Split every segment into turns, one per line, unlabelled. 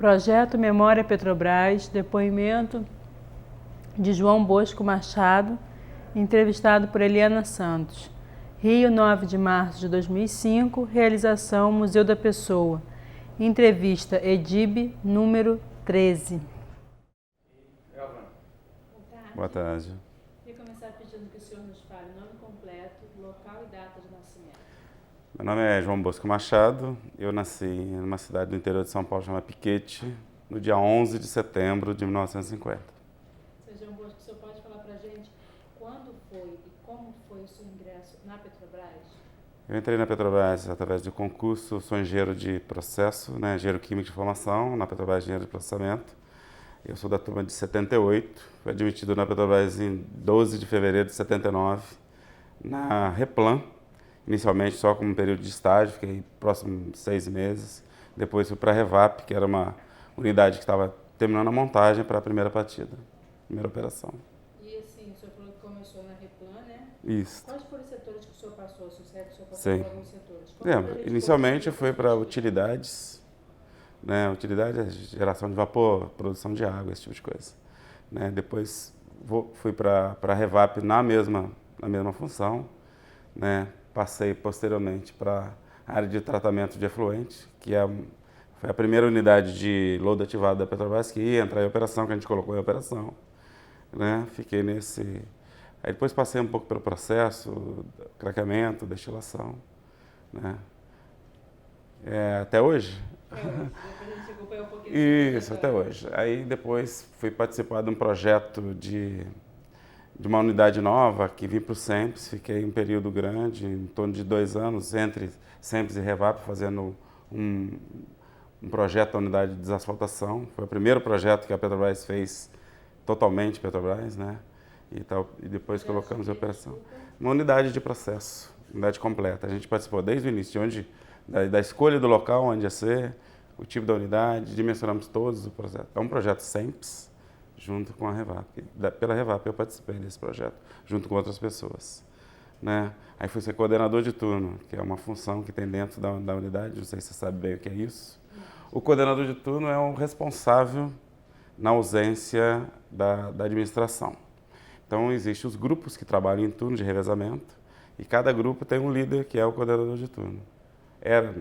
Projeto Memória Petrobras, depoimento de João Bosco Machado, entrevistado por Eliana Santos. Rio, 9 de março de 2005, realização Museu da Pessoa. Entrevista EDIB, número 13.
Boa tarde.
Queria começar pedindo que o senhor nos fale o nome completo, local e data de nascimento.
Meu nome é João Bosco Machado. Eu nasci numa cidade do interior de São Paulo chamada Piquete, no dia 11 de setembro de 1950.
Seu João Bosco, o senhor pode falar para a gente quando foi e como foi o seu ingresso na Petrobras?
Eu entrei na Petrobras através de concurso, sou engenheiro de processo, engenheiro químico de formação, na Petrobras engenheiro de processamento. Eu sou da turma de 78, fui admitido na Petrobras em 12 de fevereiro de 79, na Replan, inicialmente só como um período de estágio, fiquei próximo de 6 meses. Depois fui para a Revap, que era uma unidade que estava terminando a montagem para a primeira partida, primeira operação.
E assim, o senhor falou que começou na Replan, né?
Isso.
Quais foram os setores que o senhor passou? Se o senhor passou
Sim.
por alguns setores?
Inicialmente eu fui para utilidades, utilidade é geração de vapor, produção de água, esse tipo de coisa. Depois fui para a Revap na mesma função, Passei posteriormente para a área de tratamento de efluente, que foi a primeira unidade de lodo ativado da Petrobras que ia entrar em operação, que a gente colocou em operação. Fiquei nesse... Aí depois passei um pouco pelo processo, craqueamento, destilação. Até hoje?
Depois a gente acompanha um pouquinho.
Isso, até hoje. Aí depois fui participar de um projeto de uma unidade nova que vim para o SEMPS, fiquei um período grande, em torno de 2 anos, entre SEMPS e Revap, fazendo um projeto da unidade de desasfaltação. Foi o primeiro projeto que a Petrobras fez totalmente, Petrobras, E depois colocamos em operação. Uma unidade de processo, unidade completa. A gente participou desde o início, da escolha do local onde ia ser, o tipo da unidade, dimensionamos todos o projeto. É um projeto SEMPS, junto com a Revap. Pela Revap eu participei desse projeto, junto com outras pessoas. Aí fui ser coordenador de turno, que é uma função que tem dentro da unidade, não sei se você sabe bem o que é isso. O coordenador de turno é o responsável na ausência da administração. Então, existem os grupos que trabalham em turno de revezamento e cada grupo tem um líder que é o coordenador de turno. Era,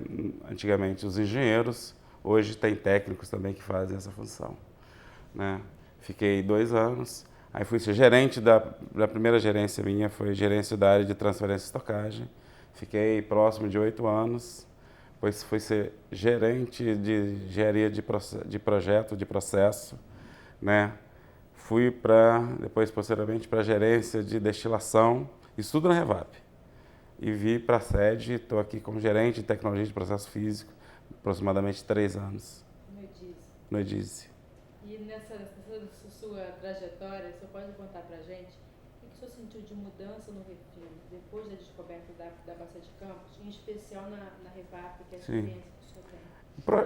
antigamente, os engenheiros, hoje tem técnicos também que fazem essa função. Fiquei 2 anos, aí fui ser gerente da primeira gerência minha, foi gerência da área de transferência e estocagem. Fiquei próximo de 8 anos, depois fui ser gerente de engenharia de projeto, de processo, Fui depois posteriormente para a gerência de destilação, isso tudo na Revap. E vi para a sede, estou aqui como gerente de tecnologia de processo físico, aproximadamente 3 anos. No EDISE.
E nessa sua trajetória, o senhor pode contar para a gente o que o senhor sentiu de mudança no Refino, depois da descoberta da Bacia de Campos, em especial na Revap, que é a experiência que o senhor tem?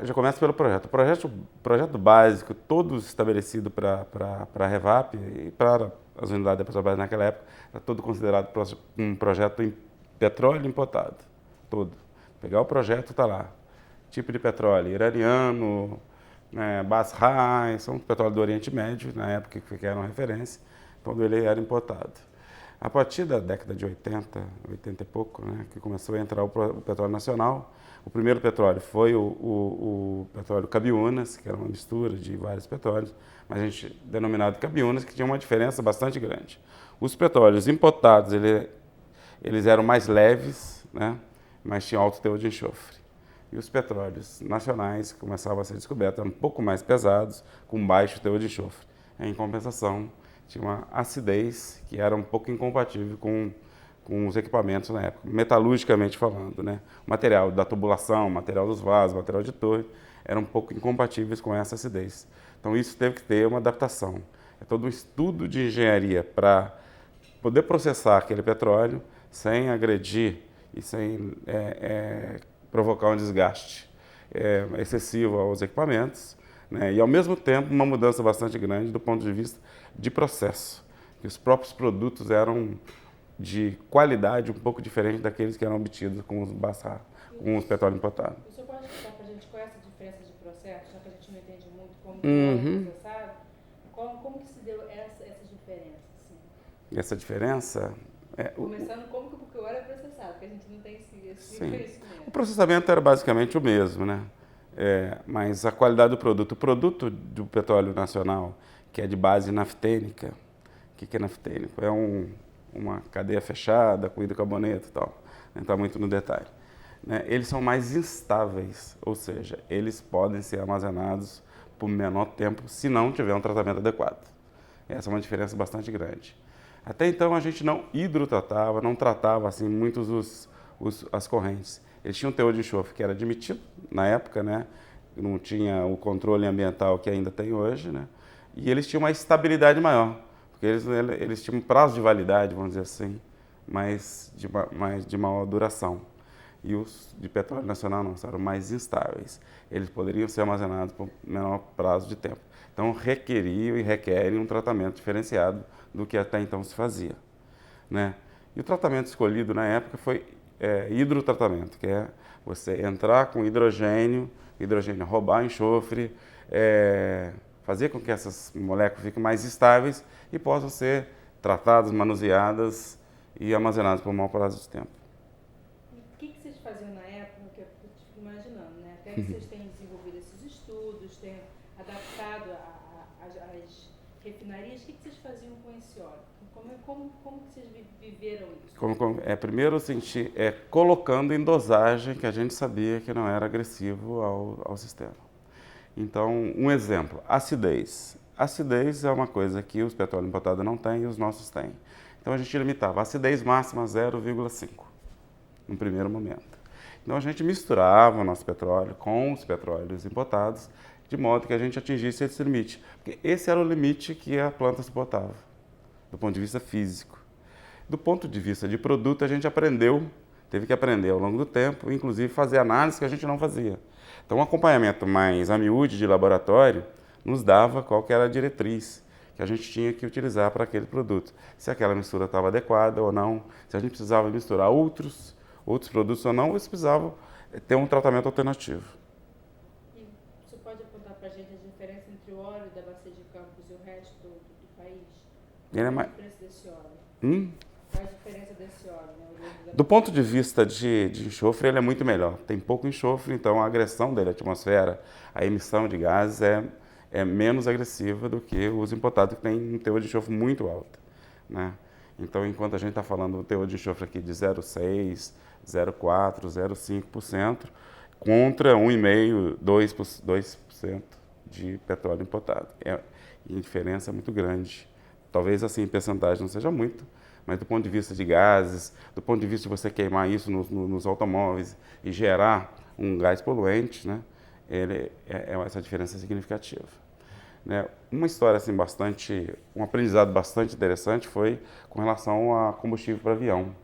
Já começa pelo projeto. O projeto básico, todo estabelecido para a Revap e para as unidades da Petrobras naquela época, era todo considerado um projeto em petróleo importado. Todo. Pegar o projeto, está lá. Tipo de petróleo iraniano, Basra, são petróleo do Oriente Médio, na época que eram referência, quando ele era importado. A partir da década de 80 e pouco, que começou a entrar o petróleo nacional, o primeiro petróleo foi o petróleo Cabiúnas, que era uma mistura de vários petróleos, mas a gente denominado Cabiúnas, que tinha uma diferença bastante grande. Os petróleos importados, eles eram mais leves, mas tinham alto teor de enxofre. E os petróleos nacionais que começavam a ser descobertos eram um pouco mais pesados, com baixo teor de enxofre. Em compensação, tinha uma acidez que era um pouco incompatível com os equipamentos na época, metalurgicamente falando. O material da tubulação, o material dos vasos, o material de torre, eram um pouco incompatíveis com essa acidez. Então isso teve que ter uma adaptação. É todo um estudo de engenharia para poder processar aquele petróleo sem agredir e sem provocar um desgaste excessivo aos equipamentos, e ao mesmo tempo uma mudança bastante grande do ponto de vista de processo, que os próprios produtos eram de qualidade um pouco diferente daqueles que eram obtidos com os petróleos importados.
O senhor pode explicar para a gente qual é essa diferença de processo, já que a gente não entende
Uhum.
processado. Como que se deu essa diferença? Assim?
Essa diferença...
Começando porque o óleo é processado, porque a gente não tem esse conhecimento.
O processamento era basicamente o mesmo, né? Mas a qualidade do produto. O produto do petróleo nacional, que é de base naftênica, o que é naftênico? É uma cadeia fechada com hidrocarboneto e tal. Não entrar muito no detalhe. Né? Eles são mais instáveis, ou seja, eles podem ser armazenados por menor tempo se não tiver um tratamento adequado. Essa é uma diferença bastante grande. Até então a gente não hidrotratava, não tratava assim muitos as correntes. Eles tinham um teor de enxofre que era admitido na época, né? Não tinha o controle ambiental que ainda tem hoje, né? E eles tinham uma estabilidade maior, porque eles tinham um prazo de validade, vamos dizer assim, mais de maior duração. E os de petróleo nacional não, eram mais instáveis. Eles poderiam ser armazenados por menor prazo de tempo. Então requeriam e requerem um tratamento diferenciado do que até então se fazia, né? E o tratamento escolhido na época foi hidrotratamento, que é você entrar com hidrogênio roubar enxofre, fazer com que essas moléculas fiquem mais estáveis e possam ser tratadas, manuseadas e armazenadas por um maior prazo de tempo.
O que vocês faziam na época, que eu fico imaginando, né? Até que vocês tenham desenvolvido esses estudos, tenham adaptado as refinarias, o que vocês faziam com esse óleo? Como que vocês viveram isso?
Primeiro, colocando em dosagem que a gente sabia que não era agressivo ao sistema. Então, um exemplo, acidez. Acidez é uma coisa que os petróleos importados não têm e os nossos têm. Então, a gente limitava a acidez máxima a 0,5 no primeiro momento. Então, a gente misturava o nosso petróleo com os petróleos importados de modo que a gente atingisse esse limite. Porque esse era o limite que a planta suportava, do ponto de vista físico. Do ponto de vista de produto, a gente teve que aprender ao longo do tempo, inclusive fazer análises que a gente não fazia. Então, um acompanhamento mais a miúde de laboratório nos dava qual que era a diretriz que a gente tinha que utilizar para aquele produto. Se aquela mistura estava adequada ou não, se a gente precisava misturar outros produtos ou não, ou se precisava ter um tratamento alternativo.
E você pode apontar para a gente a diferença entre o óleo da Bacia de Campos e o resto do país? Qual a diferença desse óleo? Qual a diferença desse óleo? Né?
Do ponto de vista de enxofre, ele é muito melhor. Tem pouco enxofre, então a agressão dele à atmosfera, a emissão de gases é menos agressiva do que os importados, que tem um teor de enxofre muito alto, né? Então, enquanto a gente está falando do teor de enxofre aqui de 0,6%, 0,4%, 0,5%, contra 1,5%, 2% de petróleo importado. E a diferença é muito grande. Talvez, assim, em percentagem não seja muito, mas do ponto de vista de gases, do ponto de vista de você queimar isso nos automóveis e gerar um gás poluente, né, essa diferença é significativa. Né? Uma história assim, um aprendizado bastante interessante foi com relação a combustível para avião.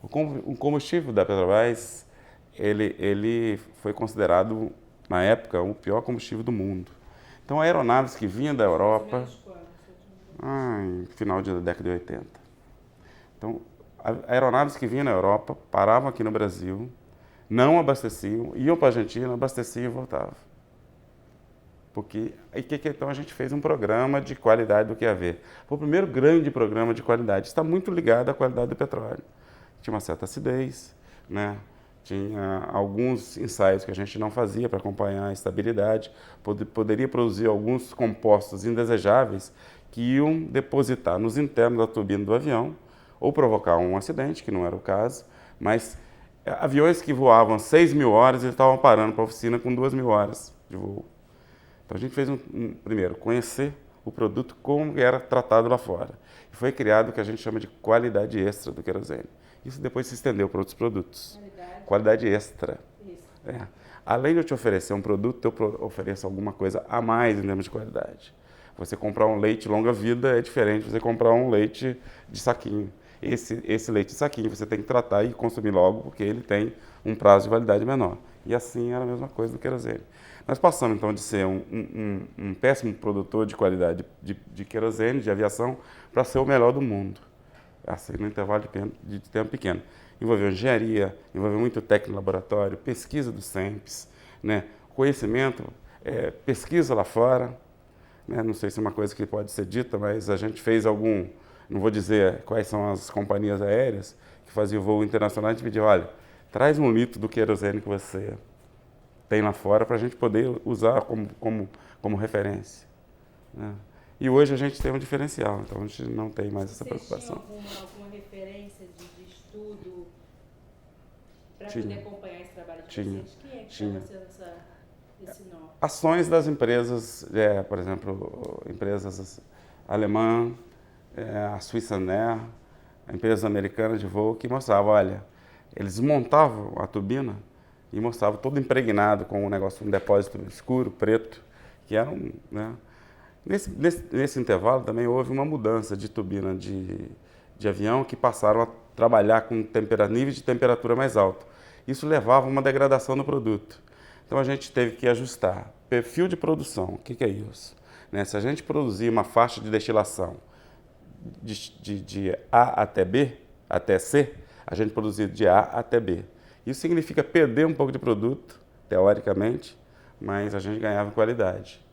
O combustível da Petrobras, ele foi considerado, na época, o pior combustível do mundo. Então, aeronaves que vinham da Europa, em final da década de 80. Então, aeronaves que vinham da Europa, paravam aqui no Brasil, não abasteciam, iam para a Argentina, abasteciam e voltavam. Então a gente fez um programa de qualidade do QAV. Foi o primeiro grande programa de qualidade. Está muito ligado à qualidade do petróleo. Tinha uma certa acidez, né? Tinha alguns ensaios que a gente não fazia para acompanhar a estabilidade. Poderia produzir alguns compostos indesejáveis que iam depositar nos internos da turbina do avião ou provocar um acidente, que não era o caso, mas aviões que voavam 6.000 horas, eles estavam parando para a oficina com 2.000 horas de voo. Então a gente fez primeiro, conhecer o produto como era tratado lá fora. E foi criado o que a gente chama de qualidade extra do querosene. Isso depois se estendeu para outros produtos. Qualidade extra. Além de eu te oferecer um produto, eu ofereço alguma coisa a mais em termos de qualidade. Você comprar um leite longa-vida é diferente de você comprar um leite de saquinho. Esse leite de saquinho você tem que tratar e consumir logo, porque ele tem um prazo de validade menor. E assim era a mesma coisa do querosene. Nós passamos, então, de ser um péssimo produtor de qualidade de querosene, de aviação, para ser o melhor do mundo. Assim, no intervalo de tempo pequeno. Envolveu engenharia, envolveu muito técnico no laboratório, pesquisa do SEMPS, né? Conhecimento. pesquisa lá fora, né? Não sei se é uma coisa que pode ser dita, mas a gente fez não vou dizer quais são as companhias aéreas que faziam voo internacional, a gente pediu, olha, traz 1 litro do querosene que você tem lá fora para a gente poder usar como referência, né? E hoje a gente tem um diferencial, então a gente não tem mais essa preocupação.
Vocês tinham alguma referência de estudo para poder acompanhar esse trabalho de vocês? Quem é que estava sendo esse nó?
Ações das empresas, por exemplo, empresas alemã, a Swiss Air, a empresa americana de voo, que mostravam, olha, eles montavam a turbina e mostravam todo impregnado com um depósito escuro, preto, que era né? Nesse intervalo também houve uma mudança de turbina de avião que passaram a trabalhar com níveis de temperatura mais alto. Isso levava a uma degradação do produto. Então a gente teve que ajustar perfil de produção. O que é isso? Né? Se a gente produzir uma faixa de destilação de A até B, até C, a gente produzir de A até B. Isso significa perder um pouco de produto, teoricamente, mas a gente ganhava qualidade.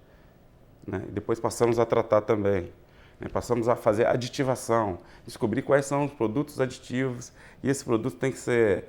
Né? E depois passamos a tratar também. Né? Passamos a fazer aditivação, descobrir quais são os produtos aditivos, e esse produto tem que ser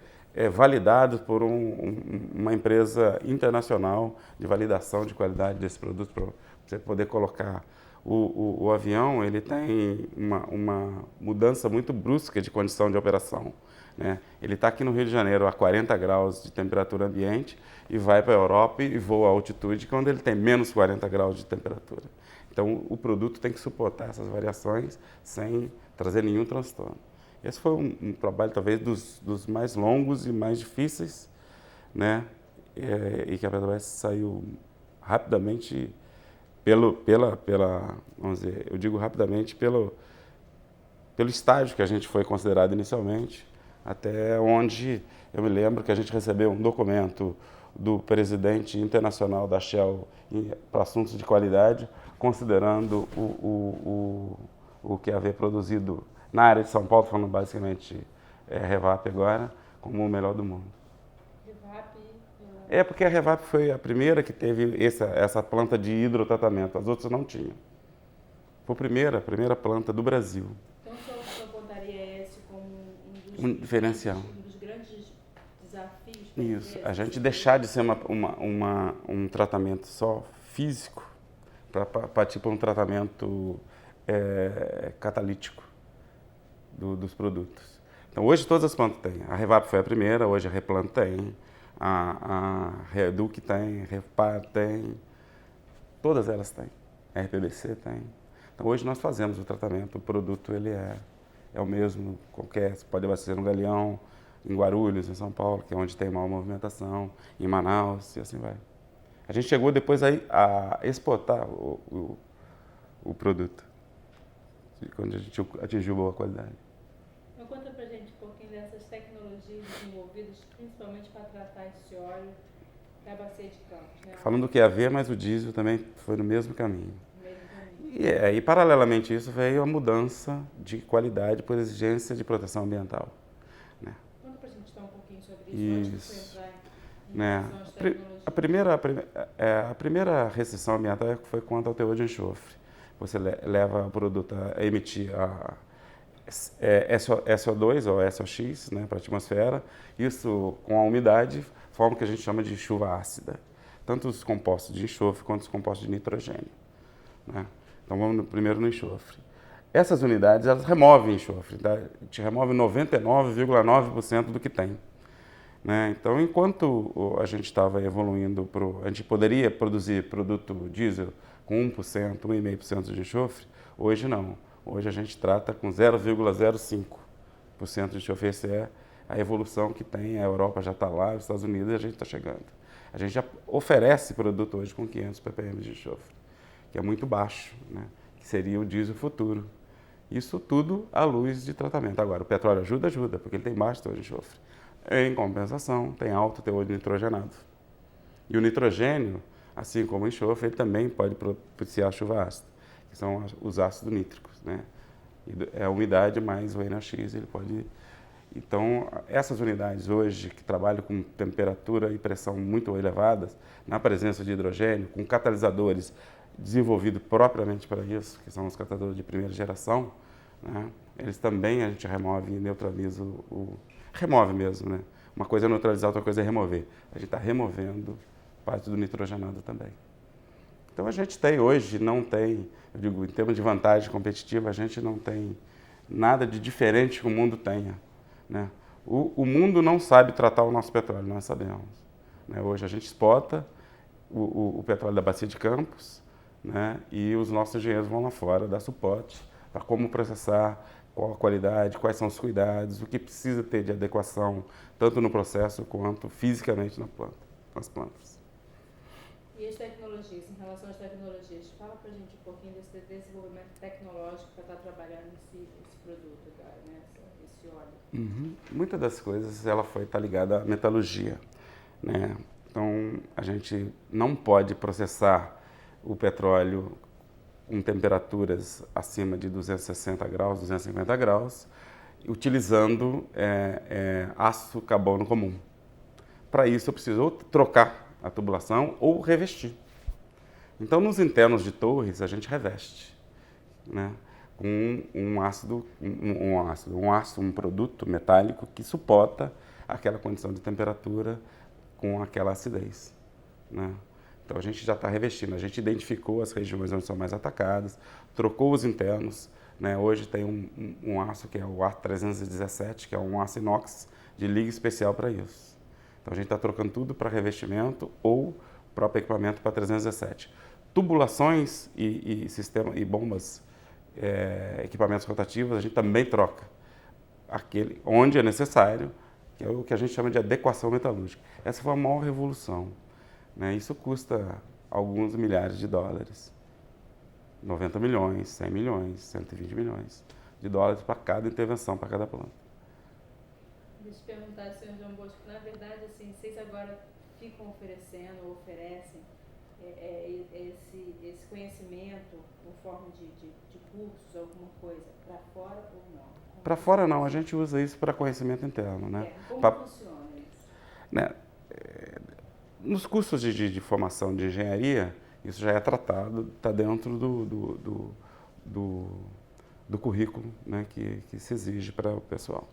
validado por uma empresa internacional de validação de qualidade desse produto, para você poder colocar. O avião ele tem uma mudança muito brusca de condição de operação, né? Ele está aqui no Rio de Janeiro a 40 graus de temperatura ambiente e vai para a Europa e voa a altitude quando ele tem menos 40 graus de temperatura. Então o produto tem que suportar essas variações sem trazer nenhum transtorno. Esse foi um trabalho talvez dos mais longos e mais difíceis, né? E que a Petrobras saiu rapidamente vamos dizer, eu digo rapidamente, pelo estágio que a gente foi considerado inicialmente, até onde eu me lembro que a gente recebeu um documento do presidente internacional da Shell para assuntos de qualidade, considerando o que havia produzido na área de São Paulo, falando basicamente Revap agora, como o melhor do mundo. Porque a Revap foi a primeira que teve essa planta de hidrotratamento, as outras não tinham. Foi a primeira planta do Brasil.
Então, o senhor apontaria esse como
um diferencial.
Um dos grandes desafios?
Isso, a gente deixar de ser um tratamento só físico para partir para um tratamento catalítico dos produtos. Então, hoje todas as plantas têm. A Revap foi a primeira, hoje a Replan tem. A Reduc tem, a Repar tem, todas elas têm, a RPBC tem. Então hoje nós fazemos o tratamento, o produto ele é o mesmo, pode abastecer no Galeão, em Guarulhos, em São Paulo, que é onde tem maior movimentação, em Manaus e assim vai. A gente chegou depois aí a exportar o produto, quando a gente atingiu boa qualidade.
Conta pra gente um pouquinho dessas tecnologias desenvolvidas, principalmente para tratar esse óleo da bacia de Campos, né?
Falando do QAV, mas o diesel também foi no mesmo caminho. E paralelamente a isso veio a mudança de qualidade por exigência de proteção ambiental. Né?
Conta pra gente um pouquinho sobre isso, antes de você entrar em relação às tecnologias.
A primeira restrição ambiental foi quanto ao teor de enxofre. Você leva o produto a emitir SO2 ou SOx, né, para a atmosfera. Isso, com a umidade, forma o que a gente chama de chuva ácida. Tanto os compostos de enxofre quanto os compostos de nitrogênio. Né? Então vamos primeiro no enxofre. Essas unidades, elas removem enxofre, tá? Te remove 99,9% do que tem. Né? Então, enquanto a gente estava evoluindo, a gente poderia produzir produto diesel com 1%, 1,5% de enxofre, hoje não. Hoje a gente trata com 0,05% de enxofre. Essa é a evolução que tem, a Europa já está lá, os Estados Unidos, e a gente está chegando. A gente já oferece produto hoje com 500 ppm de enxofre, que é muito baixo, né? Que seria o diesel futuro. Isso tudo à luz de tratamento. Agora, o petróleo ajuda, porque ele tem baixo teor de enxofre. Em compensação, tem alto teor de nitrogenado. E o nitrogênio, assim como o enxofre, ele também pode propiciar chuva ácida, que são os ácidos nítricos, né? A umidade mais o NOx, ele pode... Então, essas unidades hoje que trabalham com temperatura e pressão muito elevadas, na presença de hidrogênio, com catalisadores desenvolvidos propriamente para isso, que são os catalisadores de primeira geração, né? Eles também a gente remove e neutraliza remove mesmo, né? Uma coisa é neutralizar, outra coisa é remover. A gente está removendo parte do nitrogenado também. Então a gente tem hoje, não tem, eu digo, em termos de vantagem competitiva, a gente não tem nada de diferente que o mundo tenha, né? O mundo não sabe tratar o nosso petróleo, nós sabemos, né? Hoje a gente exporta o petróleo da Bacia de Campos, né? E os nossos engenheiros vão lá fora dar suporte para como processar, qual a qualidade, quais são os cuidados, o que precisa ter de adequação, tanto no processo quanto fisicamente nas plantas.
E as tecnologias, em relação às tecnologias, fala para a gente um pouquinho desse desenvolvimento tecnológico para estar trabalhando esse produto, né, esse óleo.
Uhum. Muitas das coisas ela está ligada à metalurgia, né? Então a gente não pode processar o petróleo com temperaturas acima de 260 graus, 250 graus, utilizando ácido carbono comum. Para isso eu preciso ou trocar a tubulação ou revestir. Então nos internos de torres a gente reveste, né, com um produto metálico que suporta aquela condição de temperatura com aquela acidez, né? Então a gente já está revestindo, a gente identificou as regiões onde são mais atacadas, trocou os internos, né? Hoje tem um aço que é o A317, que é um aço inox de liga especial para isso. Então a gente está trocando tudo para revestimento ou próprio equipamento para 317. Tubulações e bombas, equipamentos rotativos, a gente também troca. Aquele onde é necessário, que é o que a gente chama de adequação metalúrgica. Essa foi a maior revolução, né? Isso custa alguns milhares de dólares. 90 milhões, 100 milhões, 120 milhões de dólares para cada intervenção, para cada planta.
Deixa eu perguntar, senhor João Bosco, na verdade, assim, vocês agora ficam oferecendo ou oferecem esse conhecimento em forma de cursos, alguma coisa, para fora ou não?
Para fora não, a gente usa isso para conhecimento interno, né?
Como funciona isso?
Né? Nos cursos de formação de engenharia, isso já é tratado, está dentro do currículo, né, que se exige para o pessoal.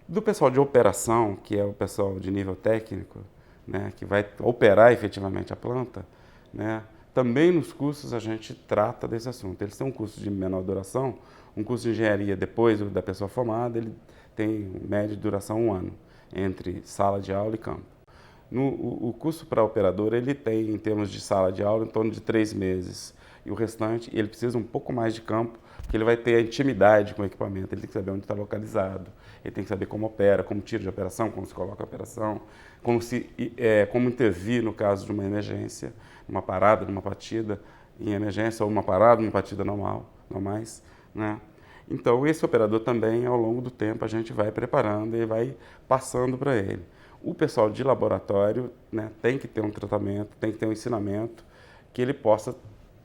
Do pessoal de operação, que é o pessoal de nível técnico, né, que vai operar efetivamente a planta, né, também nos cursos a gente trata desse assunto. Eles têm um curso de menor duração, um curso de engenharia depois da pessoa formada, ele tem média de duração 1 ano, entre sala de aula e campo. O curso para operador, ele tem, em termos de sala de aula, em torno de 3 meses. E o restante, ele precisa um pouco mais de campo, porque ele vai ter a intimidade com o equipamento, ele tem que saber onde está localizado, ele tem que saber como opera, como tira de operação, como se coloca a operação, como intervir no caso de uma emergência, uma parada, numa partida em emergência, ou uma parada, numa partida normais, né? Então, esse operador também, ao longo do tempo, a gente vai preparando e vai passando para ele. O pessoal de laboratório, né, tem que ter um tratamento, tem que ter um ensinamento que ele possa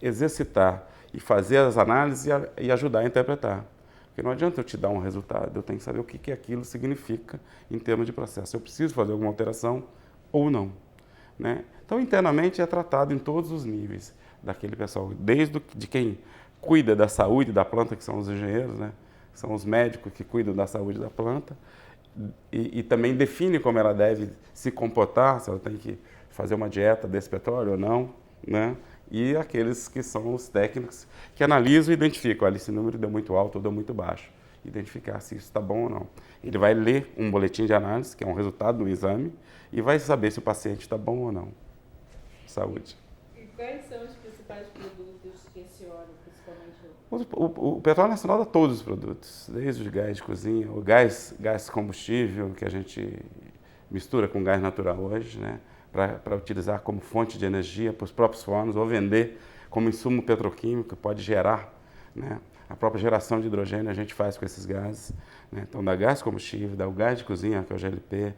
exercitar e fazer as análises e ajudar a interpretar. Porque não adianta eu te dar um resultado, eu tenho que saber o que aquilo significa em termos de processo. Eu preciso fazer alguma alteração ou não, né? Então, internamente é tratado em todos os níveis daquele pessoal, desde de quem cuida da saúde da planta, que são os engenheiros, né? São os médicos que cuidam da saúde da planta, e também define como ela deve se comportar, se ela tem que fazer uma dieta desse petróleo ou não, né? E aqueles que são os técnicos que analisam e identificam, olha, esse número deu muito alto ou deu muito baixo, identificar se isso está bom ou não. Ele vai ler um boletim de análise, que é um resultado do exame, e vai saber se o paciente está bom ou não. Saúde.
E quais são os principais produtos que esse óleo, principalmente?
O Petróleo Nacional dá todos os produtos, desde o gás de cozinha, o gás combustível, que a gente mistura com gás natural hoje, né, para utilizar como fonte de energia para os próprios fornos, ou vender como insumo petroquímico, que pode gerar, né, a própria geração de hidrogênio a gente faz com esses gases, né? Então, da gás combustível, da o gás de cozinha, que é o GLP,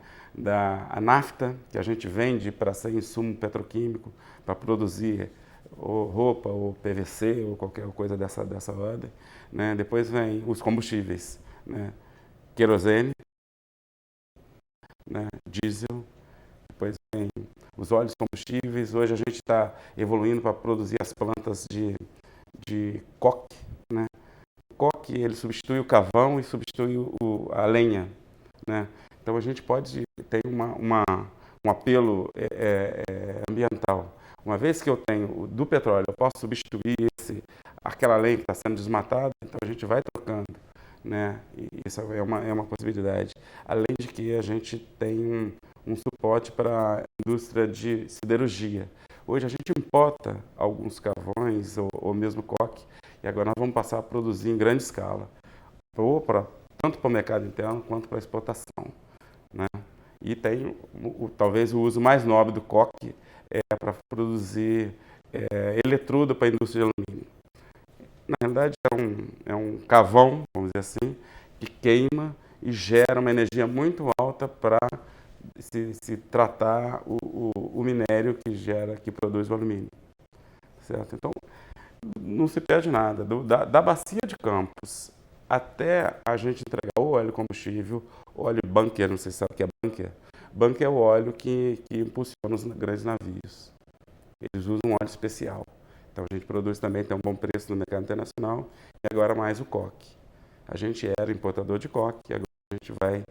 a nafta, que a gente vende para ser insumo petroquímico, para produzir ou roupa, ou PVC, ou qualquer coisa dessa ordem, né? Depois vem os combustíveis, né? querosene, né, diesel, depois vem os óleos combustíveis. Hoje a gente está evoluindo para produzir as plantas de coque, né? O coque, ele substitui o carvão e substitui a lenha, né? Então a gente pode ter um apelo ambiental. Uma vez que eu tenho do petróleo, eu posso substituir aquela lenha que está sendo desmatada, então a gente vai trocando, né? E isso é uma possibilidade. Além de que a gente tem um suporte para a indústria de siderurgia. Hoje a gente importa alguns carvões ou mesmo coque, e agora nós vamos passar a produzir em grande escala, tanto para o mercado interno quanto para a exportação, né? E tem talvez o uso mais nobre do coque para produzir eletrodo para a indústria de alumínio. Na realidade é um carvão, vamos dizer assim, que queima e gera uma energia muito alta para se tratar o minério que produz o alumínio, certo? Então não se perde nada. Da bacia de Campos até a gente entregar o óleo combustível, o óleo bunker, não sei se sabe o que é bunker. Bunker é o óleo que impulsiona os grandes navios. Eles usam um óleo especial. Então a gente produz também, tem um bom preço no mercado internacional, e agora mais o coque. A gente era importador de coque, e agora a gente vai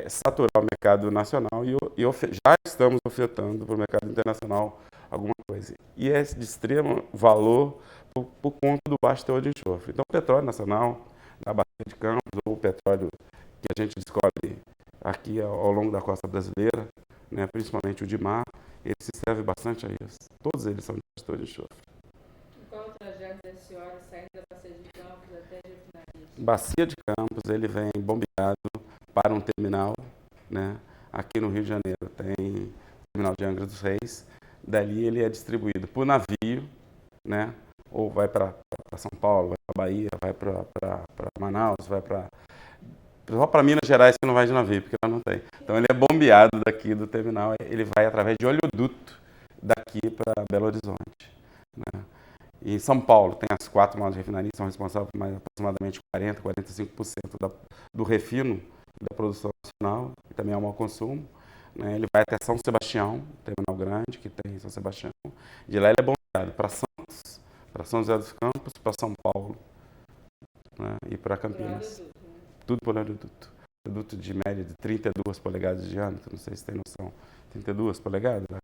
saturar o mercado nacional e já estamos ofertando para o mercado internacional alguma coisa. E é de extremo valor por conta do baixo teor de enxofre. Então o petróleo nacional, da Bacia de Campos, ou o petróleo que a gente descobre aqui ao longo da costa brasileira, né, principalmente o de mar, ele se serve bastante a isso. Todos eles são de baixo teor de enxofre.
E qual o trajeto desse óleo saindo da Bacia de Campos até a refinaria?
Bacia de Campos, ele vem bombeado para um terminal, né? Aqui no Rio de Janeiro tem o terminal de Angra dos Reis. Dali ele é distribuído por navio, né? Ou vai para São Paulo, vai para Bahia, vai para Manaus, vai só para Minas Gerais que não vai de navio, porque lá não tem. Então ele é bombeado daqui do terminal, ele vai através de oleoduto daqui para Belo Horizonte, né? E em São Paulo tem as 4 maiores refinarias, são responsáveis por mais aproximadamente 45% do refino da produção nacional, e também é o maior consumo, né? Ele vai até São Sebastião, terminal grande que tem em São Sebastião. De lá ele é bombeado para Santos, para São José dos Campos, para São Paulo, né? E para Campinas. Tudo por oleoduto. Produto de média de 32 polegadas de diâmetro, não sei se tem noção. 32 polegadas, né?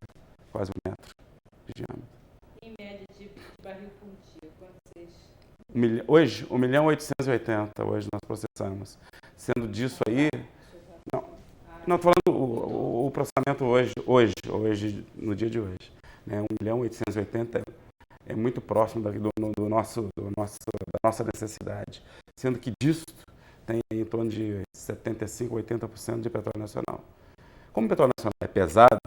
Quase 1 metro de diâmetro.
Em média de barril por dia, quanto vocês...
Hoje, 1.880.000 hoje nós processamos. Sendo disso aí... Não, estou falando o processamento hoje, no dia de hoje. Né? 1.880.000 é muito próximo da nossa necessidade. Sendo que disso tem em torno de 75%, 80% de petróleo nacional. Como o petróleo nacional é pesado,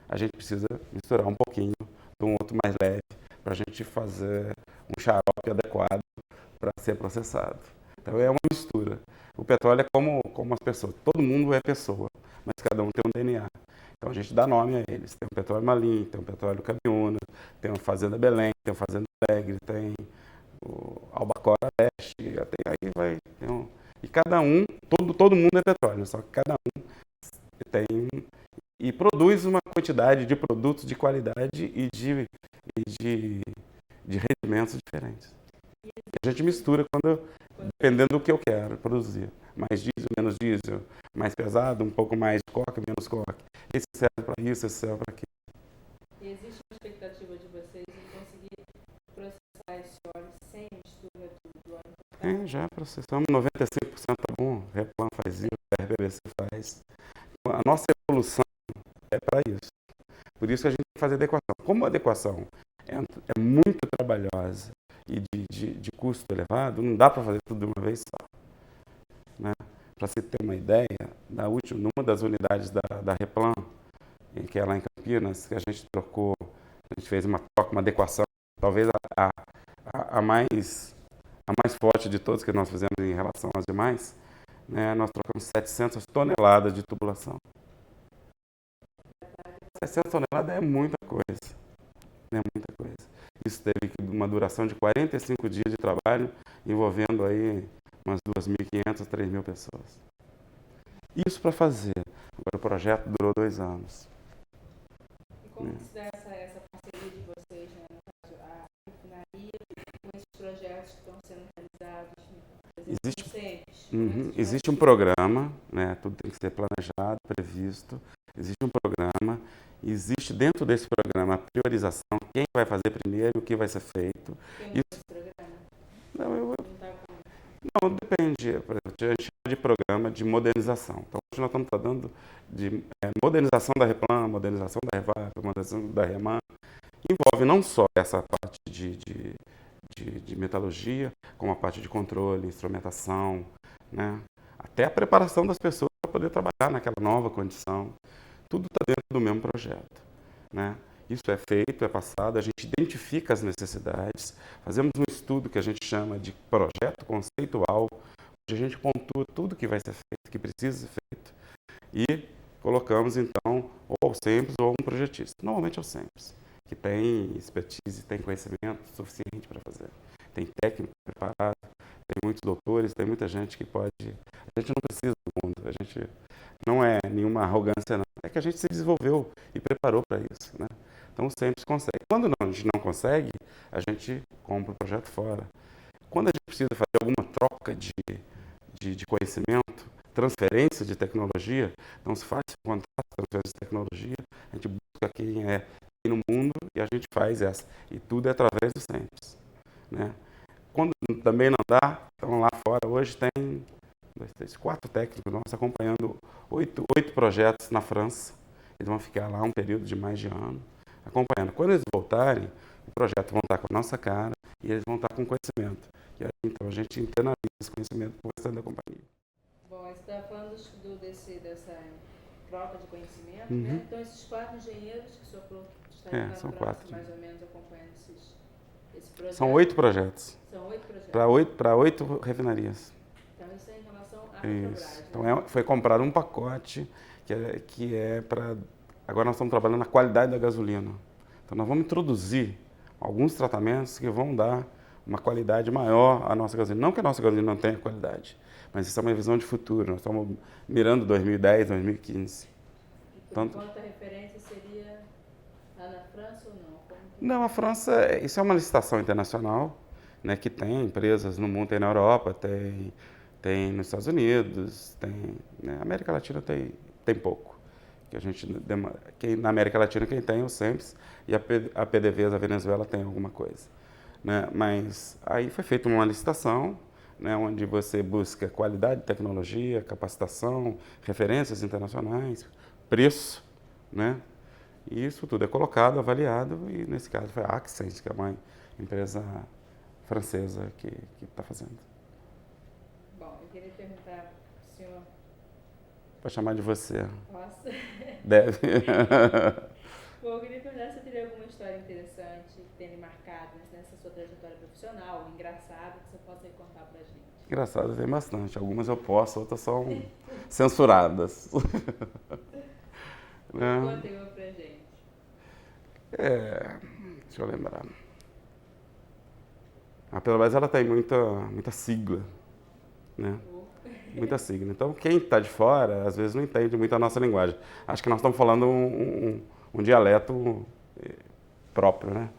a gente precisa misturar um pouquinho de um outro mais leve para a gente fazer um xarope adequado para ser processado. Então é uma mistura. O petróleo é como as pessoas. Todo mundo é pessoa, mas cada um tem um DNA. Então a gente dá nome a eles. Tem o petróleo Malim, tem o petróleo Cabiúna, tem a Fazenda Belém, tem a Fazenda Alegre, tem o Albacora Leste, aí vai... E cada um, todo mundo é petróleo, só que cada um tem e produz uma quantidade de produtos de qualidade e de rendimentos diferentes. A gente mistura dependendo do que eu quero produzir. Mais diesel, menos diesel, mais pesado, um pouco mais de coque, menos coque. Esse serve para isso, esse serve para aquilo.
E existe uma expectativa de vocês em conseguir processar esse óleo sem mistura do óleo?
Já processamos 95%, tá bom. Replan faz isso, a RBC faz. A nossa evolução é para isso. Por isso que a gente tem que fazer adequação. Como a adequação é muito trabalhosa e de custo elevado, não dá para fazer tudo de uma vez só. Né? Para você ter uma ideia, numa das unidades da Replan, que é lá em Campinas, que a gente fez uma troca, uma adequação, talvez a mais forte de todas que nós fizemos em relação às demais, né? Nós trocamos 700 toneladas de tubulação. 700 toneladas é muita coisa. É muita coisa. Isso teve uma duração de 45 dias de trabalho, envolvendo aí umas 2.500, 3.000 pessoas. Isso para fazer. Agora o projeto durou 2 anos.
E como que se dá essa parceria de vocês, né? No caso, a refinaria, com esses projetos que estão sendo realizados, por exemplo,
existe um programa, né? Tudo tem que ser planejado, previsto. Existe um programa, existe dentro desse programa a priorização, quem vai fazer primeiro, o que vai ser feito.
Esse programa?
Não, depende. Por exemplo, a gente chama de programa de modernização. Então, hoje nós estamos tratando de modernização da Replan, modernização da Revap, modernização da Reman. Envolve não só essa parte de metalurgia, como a parte de controle, instrumentação, né? Até a preparação das pessoas para poder trabalhar naquela nova condição. Tudo está dentro do mesmo projeto, né? Isso é feito, é passado, a gente identifica as necessidades, fazemos um estudo que a gente chama de projeto conceitual, onde a gente pontua tudo que vai ser feito, que precisa ser feito, e colocamos então ou o SEMPS ou um projetista. Normalmente é o SEMPS, que tem expertise, tem conhecimento suficiente para fazer. Tem técnico preparado, tem muitos doutores, tem muita gente que pode... A gente não precisa do mundo, a gente não é nenhuma arrogância, não. É que a gente se desenvolveu e preparou para isso, né? Então, sempre se consegue. Quando a gente não consegue, a gente compra o projeto fora. Quando a gente precisa fazer alguma troca de conhecimento, transferência de tecnologia, então se faz um contrato, transferência de tecnologia, a gente busca quem é no mundo e a gente faz essa. E tudo é através do SEMPS, né? Quando também não dá, então lá fora hoje tem 4 técnicos nossos acompanhando 8 projetos na França. Eles vão ficar lá um período de mais de ano, acompanhando. Quando eles voltarem, o projeto vão estar com a nossa cara e eles vão estar com conhecimento. E aí, então, a gente internaliza esse conhecimento com o restante da companhia.
Bom, você está falando dessa troca de conhecimento, né? Então, esses 4 engenheiros que o senhor falou que estariam na
são
França,
4.
mais ou menos, acompanhando esse projeto.
São 8 projetos.
São 8 projetos.
Para 8 refinarias.
Então, isso é em relação à Petrobras, né?
Então, foi comprado um pacote que é para... Agora nós estamos trabalhando na qualidade da gasolina. Então, nós vamos introduzir alguns tratamentos que vão dar uma qualidade maior à nossa gasolina. Não que a nossa gasolina não tenha qualidade, mas isso é uma visão de futuro. Nós estamos mirando 2010, 2015.
E por enquanto a referência seria lá na França ou não?
Não, a França, isso é uma licitação internacional, né, que tem empresas no mundo, tem na Europa, tem nos Estados Unidos, tem, né, América Latina tem pouco. Na América Latina quem tem é o SEMPS e a PDVSA da Venezuela tem alguma coisa, né? Mas aí foi feita uma licitação, né, onde você busca qualidade de tecnologia, capacitação, referências internacionais, preço, né? E isso tudo é colocado, avaliado, e nesse caso foi a Accent, que é uma empresa francesa que está fazendo.
Bom, eu queria perguntar para o senhor...
Pode chamar de você.
Posso?
Deve.
Bom, eu queria perguntar se teria alguma história interessante que tenha marcado nessa sua trajetória profissional, engraçada, que você possa contar para a gente.
Engraçado, tem bastante. Algumas eu posso, outras são censuradas.
Conta uma pra gente.
Deixa eu lembrar. A Petrobras ela tem muita sigla, né? Muita sigla. Então, quem está de fora, às vezes não entende muito a nossa linguagem. Acho que nós estamos falando um dialeto próprio, né?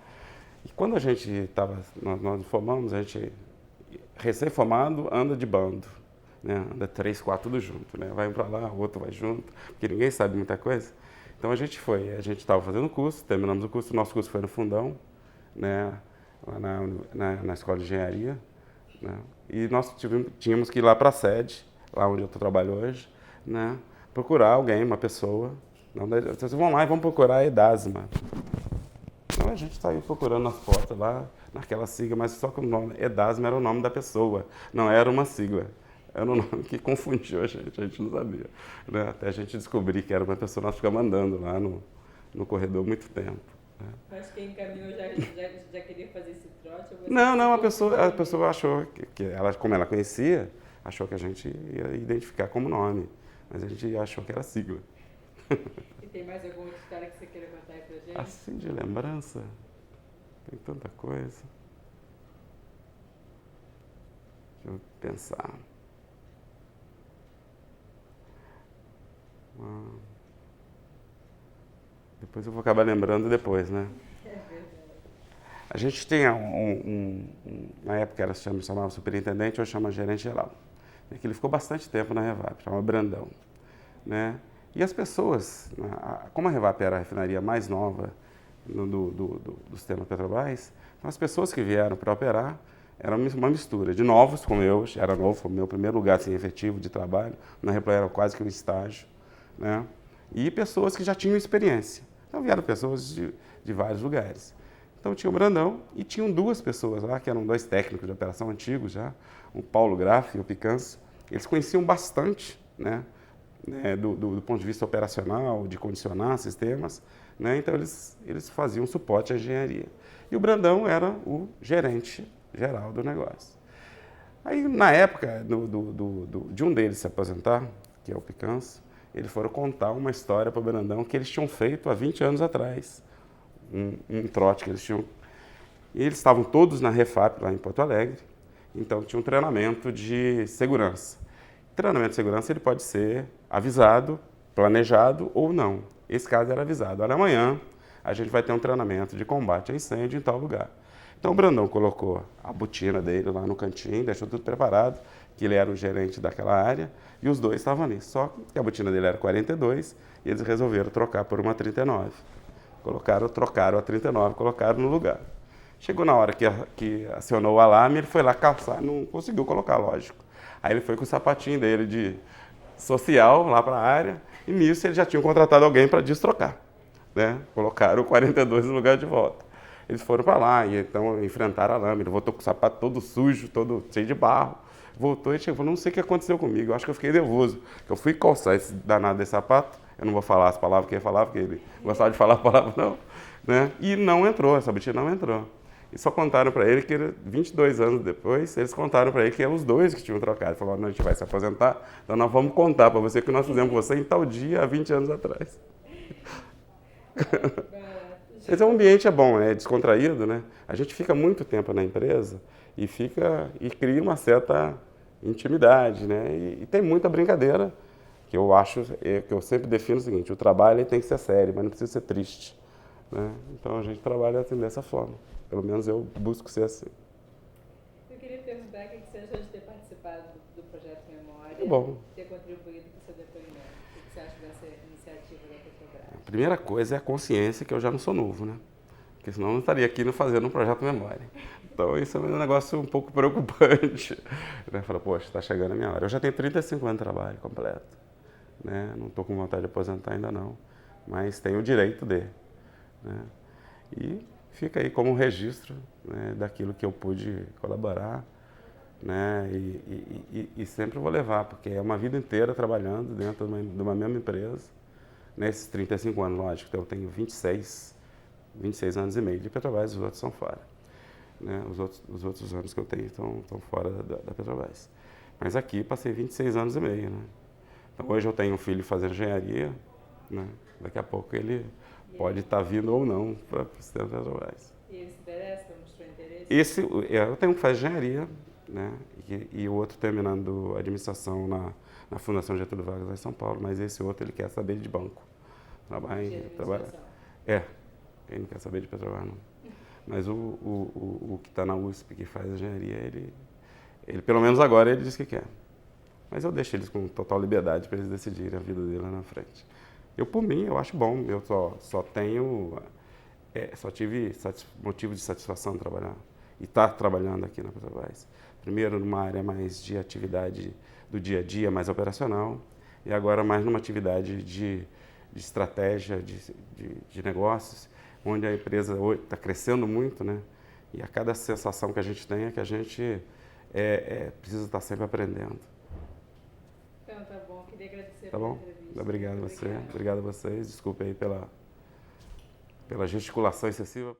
E quando a gente nós formamos, a gente, recém-formado, anda de bando, né? Anda 3, 4 tudo junto, né? Vai um para lá, o outro vai junto, porque ninguém sabe muita coisa. Então, a gente estava fazendo o curso, terminamos o curso, nosso curso foi no Fundão, né? Lá na Escola de Engenharia, né? E nós tínhamos que ir lá para a sede, lá onde eu trabalho hoje, né? Procurar alguém, uma pessoa. Vocês vão lá e vão procurar a Edasma. Então a gente saiu procurando nas portas lá, naquela sigla, mas só que o nome Edasma era o nome da pessoa, não era uma sigla. Era um nome que confundiu a gente não sabia, né? Até a gente descobrir que era uma pessoa, nós ficamos andando lá no corredor muito tempo.
Mas quem encaminhou já queria fazer esse trote?
Não, a pessoa achou que ela, como ela conhecia, achou que a gente ia identificar como nome, mas a gente achou que era sigla.
E tem mais alguma história que você queira contar aí pra gente?
Assim, de lembrança, tem tanta coisa. Deixa eu pensar. Depois eu vou acabar lembrando depois, né? A gente tem na época era chamava superintendente, hoje chama gerente geral. Que ele ficou bastante tempo na Revap, chama Brandão, né? E as pessoas, como a Revap era a refinaria mais nova do sistema Petrobras, então as pessoas que vieram para operar era uma mistura de novos, como eu, era novo, foi o meu primeiro lugar assim, efetivo de trabalho, na Replan era quase que um estágio, né? E pessoas que já tinham experiência. Então vieram pessoas de vários lugares. Então tinha o Brandão e tinham duas pessoas lá, que eram dois técnicos de operação antigos já, o Paulo Graff e o Picanço. Eles conheciam bastante, né, do ponto de vista operacional, de condicionar sistemas, né, então eles faziam suporte à engenharia. E o Brandão era o gerente geral do negócio. Aí, na época de um deles se aposentar, que é o Picanço, eles foram contar uma história para o Brandão que eles tinham feito há 20 anos atrás. Um trote que eles tinham. E eles estavam todos na Refap, lá em Porto Alegre, então tinha um treinamento de segurança. Treinamento de segurança ele pode ser avisado, planejado ou não. Esse caso era avisado. Olha, amanhã a gente vai ter um treinamento de combate a incêndio em tal lugar. Então o Brandão colocou a botina dele lá no cantinho, deixou tudo preparado, que ele era o gerente daquela área, e os dois estavam ali. Só que a botina dele era 42 e eles resolveram trocar por uma 39. Trocaram a 39, colocaram no lugar. Chegou na hora que acionou o alarme, ele foi lá calçar, não conseguiu colocar, lógico. Aí ele foi com o sapatinho dele de social lá para a área, e nisso eles já tinham contratado alguém para destrocar, né? Colocaram o 42 no lugar de volta. Eles foram para lá e então enfrentaram a lâmina. Ele voltou com o sapato todo sujo, todo cheio de barro. Voltou e chegou, não sei o que aconteceu comigo, eu acho que eu fiquei nervoso. Eu fui calçar esse danado desse sapato, eu não vou falar as palavras que ele falava, porque ele gostava de falar a palavra não, né? E não entrou, essa botina não entrou. E só contaram para ele que 22 anos depois, eles contaram para ele que eram os dois que tinham trocado. Ele falou, não, a gente vai se aposentar, então nós vamos contar para você que nós fizemos com você em tal dia, há 20 anos atrás. Esse ambiente é bom, é descontraído, né? A gente fica muito tempo na empresa e cria uma certa intimidade, né? E tem muita brincadeira, que eu acho, que eu sempre defino o seguinte, o trabalho tem que ser sério, mas não precisa ser triste, né? Então a gente trabalha assim, dessa forma. Pelo menos eu busco ser assim.
Eu queria perguntar o que você achou de ter participado do Projeto Memória,
é bom.
Ter contribuído com o seu depoimento. O que você acha dessa iniciativa da Petrobras?
A primeira coisa é a consciência que eu já não sou novo, né? Porque senão eu não estaria aqui fazendo um Projeto Memória. Então isso é um negócio um pouco preocupante. Eu falo, poxa, está chegando a minha hora. Eu já tenho 35 anos de trabalho completo, né? Não estou com vontade de aposentar ainda não, mas tenho o direito de, né? E fica aí como um registro, né, daquilo que eu pude colaborar, né, e sempre vou levar, porque é uma vida inteira trabalhando dentro de uma mesma empresa, nesses 35 anos, lógico, então eu tenho 26 anos e meio de Petrobras, os outros são fora, né, os outros anos que eu tenho estão fora da Petrobras. Mas aqui passei 26 anos e meio, né. Então hoje eu tenho um filho fazendo engenharia, né, daqui a pouco ele pode estar vindo ou não para o sistema Petrobras.
E ele se interessa, mostrou interesse?
Eu tenho que fazer engenharia, né? E o outro terminando administração na Fundação Getúlio Vargas lá em São Paulo, mas esse outro ele quer saber de banco. Ele não quer saber de Petrobras não. Mas o que está na USP, que faz engenharia, ele pelo menos agora ele diz que quer. Mas eu deixo eles com total liberdade para eles decidirem a vida dele lá na frente. Eu, por mim, eu acho bom. Eu só tive motivo de satisfação de trabalhar. E estar trabalhando aqui na Petrobras. Primeiro numa área mais de atividade do dia a dia, mais operacional. E agora mais numa atividade de estratégia, de negócios, onde a empresa hoje está crescendo muito, né? E a cada sensação que a gente tem é que a gente precisa estar sempre aprendendo.
Então, tá bom. Queria agradecer
pela entrevista. Obrigado a você. Obrigado a vocês. Desculpe aí pela gesticulação excessiva.